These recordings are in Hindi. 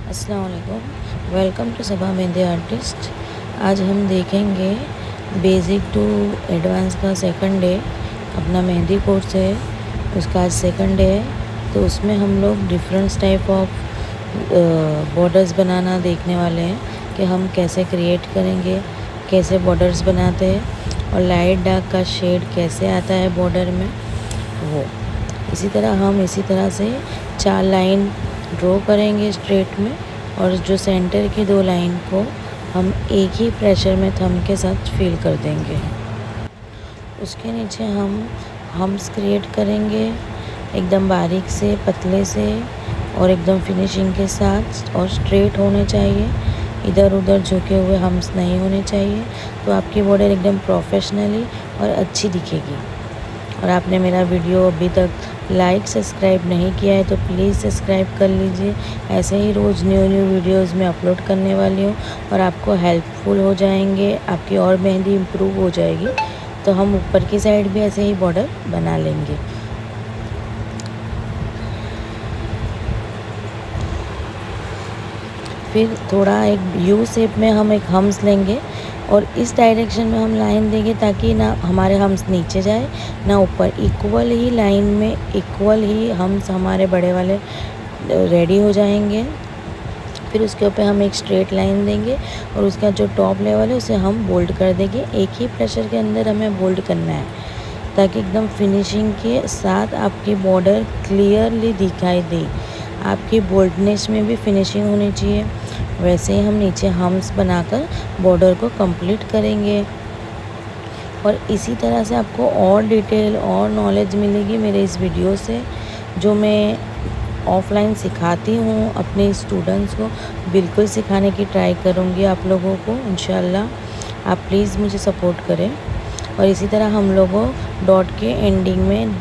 अस्सलाम वालेकुम। Welcome to Saba mehndi artist. आज हम देखेंगे बेसिक टू एडवांस का सेकंड डे। अपना मेहंदी कोर्स है, उसका आज सेकंड डे है। तो उसमें हम लोग डिफरेंट टाइप ऑफ बॉर्डर्स बनाना देखने वाले हैं कि हम कैसे क्रिएट करेंगे, कैसे बॉर्डर्स बनाते हैं और लाइट डार्क का शेड कैसे आता है बॉर्डर में। वो इसी तरह से 4 लाइन ड्रॉ करेंगे स्ट्रेट में, और जो सेंटर की 2 लाइन को हम एक ही प्रेशर में थंब के साथ फिल कर देंगे। उसके नीचे हम हम्स क्रिएट करेंगे एकदम बारीक से, पतले से और एकदम फिनिशिंग के साथ, और स्ट्रेट होने चाहिए, इधर उधर झुके हुए हम्स नहीं होने चाहिए। तो आपकी बॉर्डर एकदम प्रोफेशनली और अच्छी दिखेगी। और आपने मेरा वीडियो अभी तक लाइक सब्सक्राइब नहीं किया है तो प्लीज़ सब्सक्राइब कर लीजिए। ऐसे ही रोज़ न्यू वीडियोस में अपलोड करने वाली हूँ और आपको हेल्पफुल हो जाएंगे, आपकी और मेहंदी इम्प्रूव हो जाएगी। तो हम ऊपर की साइड भी ऐसे ही बॉर्डर बना लेंगे। फिर थोड़ा एक यू शेप में हम एक हम्स लेंगे और इस डायरेक्शन में हम लाइन देंगे ताकि ना हमारे हम्स नीचे जाए ना ऊपर। इक्वल ही लाइन में इक्वल ही हम्स हमारे बड़े वाले रेडी हो जाएंगे। फिर उसके ऊपर हम एक स्ट्रेट लाइन देंगे और उसका जो टॉप लेवल है उसे हम बोल्ड कर देंगे। एक ही प्रेशर के अंदर हमें बोल्ड करना है ताकि एकदम फिनिशिंग के साथ आपकी बॉर्डर क्लियरली दिखाई दे। आपकी बोल्डनेस में भी फिनिशिंग होनी चाहिए। वैसे ही हम नीचे हम्स बनाकर बॉर्डर को कंप्लीट करेंगे। और इसी तरह से आपको और डिटेल और नॉलेज मिलेगी मेरे इस वीडियो से, जो मैं ऑफलाइन सिखाती हूँ अपने स्टूडेंट्स को। बिल्कुल सिखाने की ट्राई करूँगी आप लोगों को इंशाल्लाह। आप प्लीज़ मुझे सपोर्ट करें। और इसी तरह हम लोगों डॉट के एंडिंग में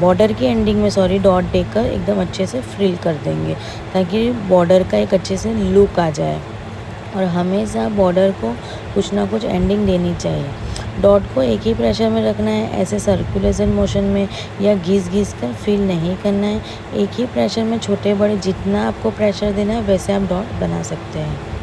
बॉर्डर की एंडिंग में डॉट देकर एकदम अच्छे से फ्रिल कर देंगे ताकि बॉर्डर का एक अच्छे से लुक आ जाए। और हमेशा बॉर्डर को कुछ ना कुछ एंडिंग देनी चाहिए। डॉट को एक ही प्रेशर में रखना है, ऐसे सर्कुलेशन मोशन में या घिस कर फिल नहीं करना है। एक ही प्रेशर में छोटे बड़े जितना आपको प्रेशर देना है वैसे आप डॉट बना सकते हैं।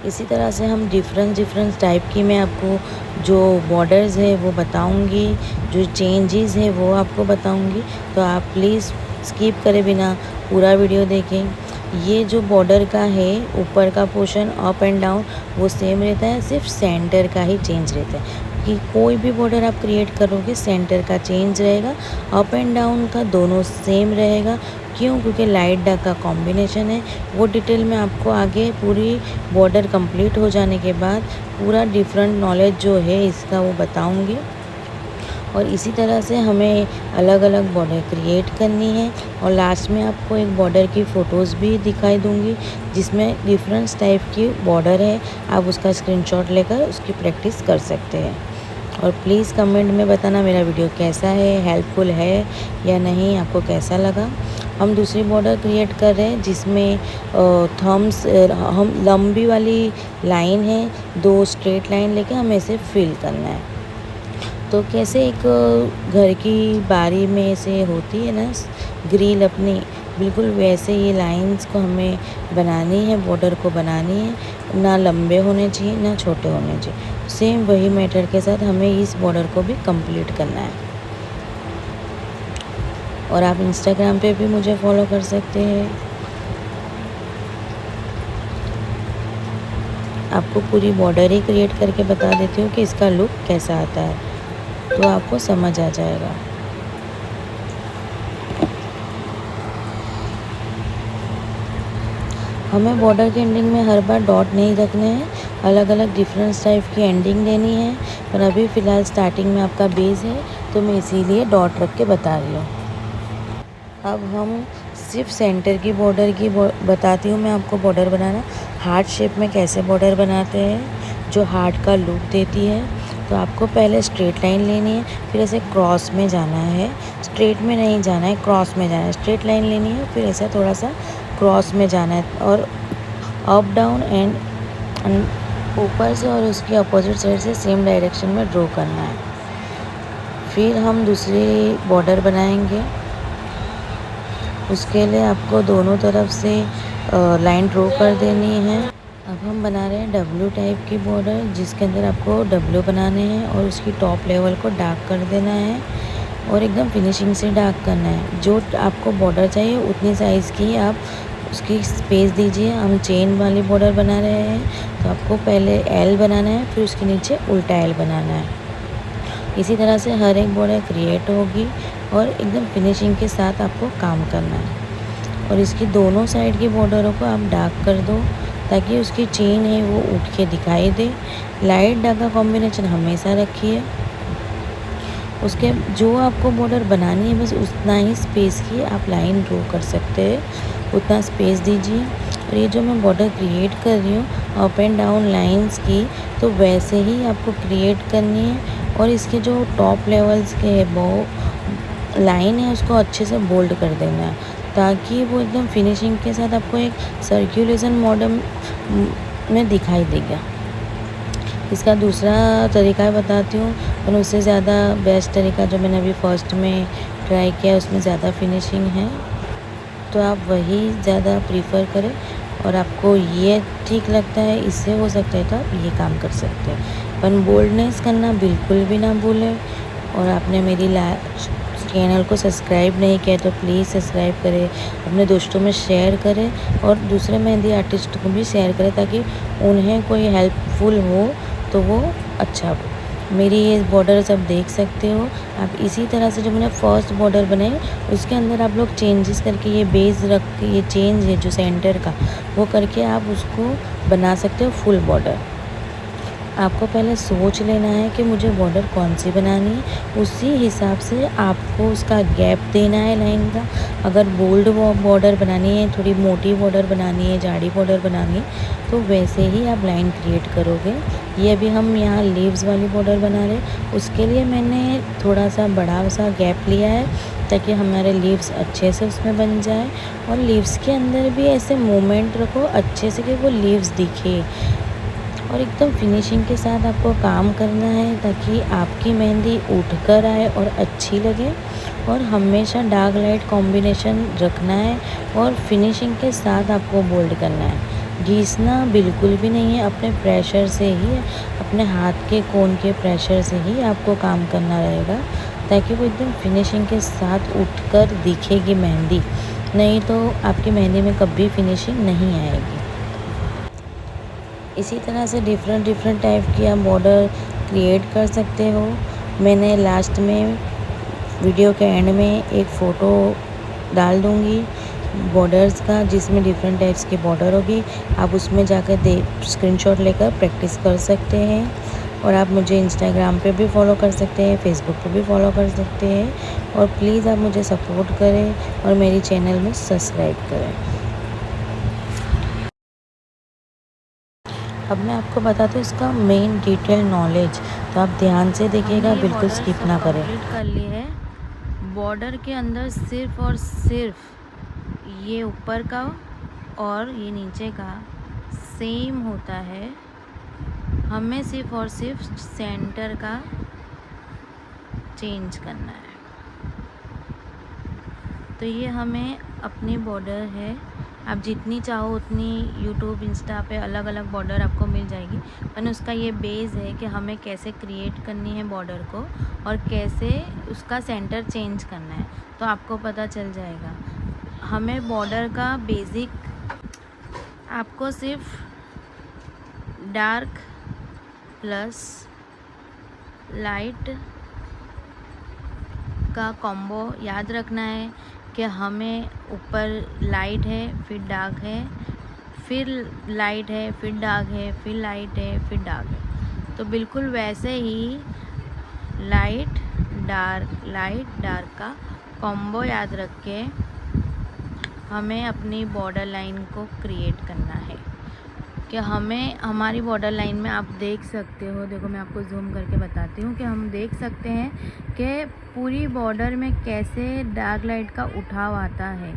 इसी तरह से हम डिफरेंट टाइप की मैं आपको जो बॉर्डर्स है वो बताऊंगी, जो चेंजेस है वो आपको बताऊंगी। तो आप प्लीज़ स्किप करे बिना पूरा वीडियो देखें। ये जो बॉर्डर का है ऊपर का पोर्शन अप एंड डाउन वो सेम रहता है, सिर्फ सेंटर का ही चेंज रहता है। कि कोई भी बॉर्डर आप क्रिएट करोगे सेंटर का चेंज रहेगा, अप एंड डाउन का दोनों सेम रहेगा। क्यों? क्योंकि लाइट डार्क का कॉम्बिनेशन है। वो डिटेल में आपको आगे पूरी बॉर्डर कंप्लीट हो जाने के बाद पूरा डिफरेंट नॉलेज जो है इसका वो बताऊंगी। और इसी तरह से हमें अलग अलग बॉर्डर क्रिएट करनी है। और लास्ट में आपको एक बॉर्डर की फ़ोटोज़ भी दिखाई दूंगी जिसमें डिफरेंट टाइप की बॉर्डर है। आप उसका स्क्रीनशॉट लेकर उसकी प्रैक्टिस कर सकते हैं। और प्लीज़ कमेंट में बताना मेरा वीडियो कैसा है, हेल्पफुल है या नहीं, आपको कैसा लगा। हम दूसरी बॉर्डर क्रिएट कर रहे हैं जिसमें थम्स हम लंबी वाली लाइन है, 2 स्ट्रेट लाइन लेके हमें इसे फिल करना है। तो कैसे एक घर की बारी में से होती है ना ग्रिल अपनी, बिल्कुल वैसे ये लाइंस को हमें बनानी है, बॉर्डर को बनानी है। ना लंबे होने चाहिए ना छोटे होने चाहिए। सेम वही मेथड के साथ हमें इस बॉर्डर को भी कंप्लीट करना है। और आप इंस्टाग्राम पे भी मुझे फॉलो कर सकते हैं। आपको पूरी बॉर्डर ही क्रिएट करके बता देती हूँ कि इसका लुक कैसा आता है, तो आपको समझ आ जाएगा। हमें बॉर्डर के एंडिंग में हर बार डॉट नहीं रखने हैं, अलग अलग डिफरेंट टाइप की एंडिंग देनी है। पर अभी फ़िलहाल स्टार्टिंग में आपका बेस है तो मैं इसीलिए डॉट रख के बता रही हूँ। अब हम सिर्फ सेंटर की बॉर्डर की बताती हूँ मैं आपको बॉर्डर बनाना। हार्ट शेप में कैसे बॉर्डर बनाते हैं जो हार्ट का लुक देती है। तो आपको पहले स्ट्रेट लाइन लेनी है, फिर ऐसे क्रॉस में जाना है। स्ट्रेट में नहीं जाना है, क्रॉस में जाना है। स्ट्रेट लाइन लेनी है, फिर ऐसा थोड़ा सा क्रॉस में जाना है और अप डाउन एंड ऊपर से और उसकी अपोजिट साइड से सेम डायरेक्शन में ड्रॉ करना है। फिर हम दूसरी बॉर्डर बनाएंगे उसके लिए आपको दोनों तरफ से लाइन ड्रॉ कर देनी है। अब हम बना रहे हैं डब्ल्यू टाइप की बॉर्डर, जिसके अंदर आपको डब्ल्यू बनाने हैं और उसकी टॉप लेवल को डार्क कर देना है और एकदम फिनिशिंग से डार्क करना है। जो आपको बॉर्डर चाहिए उतनी साइज़ की आप उसकी स्पेस दीजिए। हम चेन वाली बॉर्डर बना रहे हैं, तो आपको पहले एल बनाना है, फिर उसके नीचे उल्टा एल बनाना है। इसी तरह से हर एक बॉर्डर क्रिएट होगी और एकदम फिनिशिंग के साथ आपको काम करना है। और इसकी दोनों साइड की बॉर्डरों को आप डार्क कर दो, ताकि उसकी चेन है वो उठ के दिखाई दे। लाइट डार्क का कॉम्बिनेशन हमेशा रखिए। उसके जो आपको बॉर्डर बनानी है बस उतना ही स्पेस की आप लाइन ड्रॉ कर सकते हैं, उतना स्पेस दीजिए। और ये जो मैं बॉर्डर क्रिएट कर रही हूँ अप एंड डाउन लाइंस की, तो वैसे ही आपको क्रिएट करनी है। और इसके जो टॉप लेवल्स के वो लाइन है उसको अच्छे से बोल्ड कर देना है, ताकि वो एकदम फिनिशिंग के साथ आपको एक सर्कुलेशन मॉडल में दिखाई देगा। इसका दूसरा तरीका बताती हूँ, पर उससे ज़्यादा बेस्ट तरीका जो मैंने अभी फर्स्ट में ट्राई किया उसमें ज़्यादा फिनिशिंग है, तो आप वही ज़्यादा प्रीफर करें। और आपको ये ठीक लगता है, इससे हो सकता है तो आप ये काम कर सकते हैं। पर बोल्डनेस करना बिल्कुल भी ना भूलें। और आपने मेरी चैनल को सब्सक्राइब नहीं किया तो प्लीज़ सब्सक्राइब करें, अपने दोस्तों में शेयर करें और दूसरे मेहंदी आर्टिस्ट को भी शेयर करें, ताकि उन्हें कोई हेल्पफुल हो तो वो अच्छा हो। मेरी ये बॉर्डर्स आप देख सकते हो। आप इसी तरह से जो मैंने फर्स्ट बॉर्डर बनाए उसके अंदर आप लोग चेंजेस करके ये बेस रख के, ये चेंज है जो सेंटर का वो करके आप उसको बना सकते हो फुल बॉर्डर। आपको पहले सोच लेना है कि मुझे बॉर्डर कौन सी बनानी है, उसी हिसाब से आपको उसका गैप देना है लाइन का। अगर बोल्ड बॉर्डर बनानी है, थोड़ी मोटी बॉर्डर बनानी है, जाड़ी बॉर्डर बनानी है, तो वैसे ही आप लाइन क्रिएट करोगे। ये अभी हम यहाँ लीव्स वाली बॉर्डर बना रहे हैं, उसके लिए मैंने थोड़ा सा बड़ा सा गैप लिया है, ताकि हमारे लीव्स अच्छे से उसमें बन जाए। और लीव्स के अंदर भी ऐसे मोमेंट रखो अच्छे से कि वो लीव्स दिखे, और एकदम फिनिशिंग के साथ आपको काम करना है, ताकि आपकी मेहंदी उठ कर आए और अच्छी लगे। और हमेशा डार्क लाइट कॉम्बिनेशन रखना है और फिनिशिंग के साथ आपको बोल्ड करना है। घिसना बिल्कुल भी नहीं है, अपने प्रेशर से ही, अपने हाथ के कोन के प्रेशर से ही आपको काम करना रहेगा, ताकि वो एकदम फिनिशिंग के साथ उठकर दिखेगी मेहंदी। नहीं तो आपकी मेहंदी में कभी फिनिशिंग नहीं आएगी। इसी तरह से डिफरेंट टाइप की आप बॉर्डर क्रिएट कर सकते हो। मैंने लास्ट में वीडियो के एंड में एक फ़ोटो डाल दूँगी बॉर्डर्स का, जिसमें डिफरेंट टाइप्स की बॉर्डर होगी। आप उसमें जाकर स्क्रीनशॉट लेकर प्रैक्टिस कर सकते हैं। और आप मुझे इंस्टाग्राम पे भी फॉलो कर सकते हैं, फेसबुक पे भी फॉलो कर सकते हैं। और प्लीज़ आप मुझे सपोर्ट करें और मेरी चैनल में सब्सक्राइब करें। अब मैं आपको बताती हूँ इसका मेन डिटेल नॉलेज, तो आप ध्यान से देखिएगा, बिल्कुल स्किप ना करें। कंप्लीट कर लिए है। बॉर्डर के अंदर सिर्फ और सिर्फ ये ऊपर का और ये नीचे का सेम होता है। हमें सिर्फ और सिर्फ सेंटर का चेंज करना है। तो ये हमें अपनी बॉर्डर है, आप जितनी चाहो उतनी यूट्यूब इंस्टा पे अलग अलग बॉर्डर आपको मिल जाएगी, पर उसका ये बेस है कि हमें कैसे क्रिएट करनी है बॉर्डर को और कैसे उसका सेंटर चेंज करना है, तो आपको पता चल जाएगा। हमें बॉर्डर का बेसिक, आपको सिर्फ डार्क प्लस लाइट का कॉम्बो याद रखना है कि हमें ऊपर लाइट है, फिर डार्क है, फिर लाइट है, फिर डार्क है, फिर लाइट है, फिर डार्क है। तो बिल्कुल वैसे ही लाइट डार्क का कॉम्बो याद रख के हमें अपनी बॉर्डर लाइन को क्रिएट करना है। कि हमें हमारी बॉर्डर लाइन में आप देख सकते हो, देखो मैं आपको जूम करके बताती हूँ कि हम देख सकते हैं कि पूरी बॉर्डर में कैसे डार्क लाइट का उठाव आता है।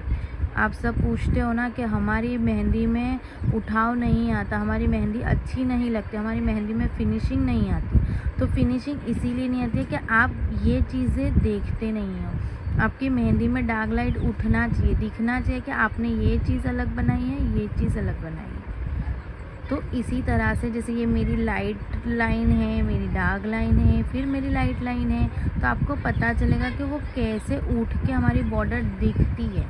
आप सब पूछते हो ना कि हमारी मेहंदी में उठाव नहीं आता, हमारी मेहंदी अच्छी नहीं लगती, हमारी मेहंदी में फिनिशिंग नहीं आती। तो फिनिशिंग इसीलिए नहीं आती है कि आप ये चीज़ें देखते नहीं हो। आपकी मेहंदी में डार्क लाइट उठना चाहिए, दिखना चाहिए कि आपने ये चीज़ अलग बनाई है, ये चीज़ अलग बनाई है। तो इसी तरह से जैसे ये मेरी लाइट लाइन है, मेरी डार्क लाइन है, फिर मेरी लाइट लाइन है, तो आपको पता चलेगा कि वो कैसे उठ के हमारी बॉर्डर दिखती है।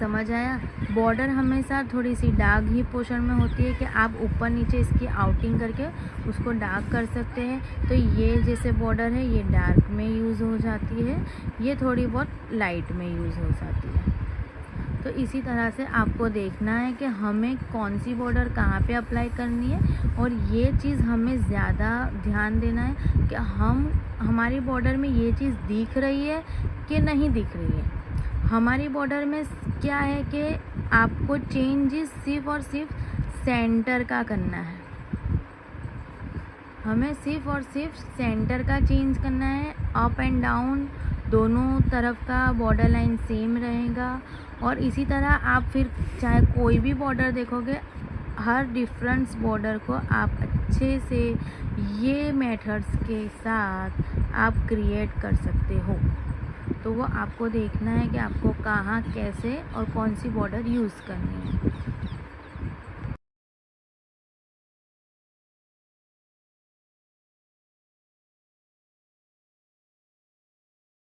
समझ आया? बॉर्डर हमेशा थोड़ी सी डार्क ही पोर्शन में होती है कि आप ऊपर नीचे इसकी आउटिंग करके उसको डार्क कर सकते हैं। तो ये जैसे बॉर्डर है ये डार्क में यूज़ हो जाती है, ये थोड़ी बहुत लाइट में यूज़ हो जाती है। तो इसी तरह से आपको देखना है कि हमें कौन सी बॉर्डर कहाँ पे अप्लाई करनी है, और ये चीज़ हमें ज़्यादा ध्यान देना है कि हमारी बॉर्डर में ये चीज़ दिख रही है कि नहीं दिख रही है। हमारी बॉर्डर में क्या है कि आपको चेंजेस सिर्फ और सिर्फ सेंटर का करना है, हमें सिर्फ और सिर्फ सेंटर का चेंज करना है। अप एंड डाउन दोनों तरफ का बॉर्डर लाइन सेम रहेगा। और इसी तरह आप फिर चाहे कोई भी बॉर्डर देखोगे, हर डिफरेंस बॉर्डर को आप अच्छे से ये मेथड्स के साथ आप क्रिएट कर सकते हो। तो वो आपको देखना है कि आपको कहाँ, कैसे और कौन सी बॉर्डर यूज़ करनी है।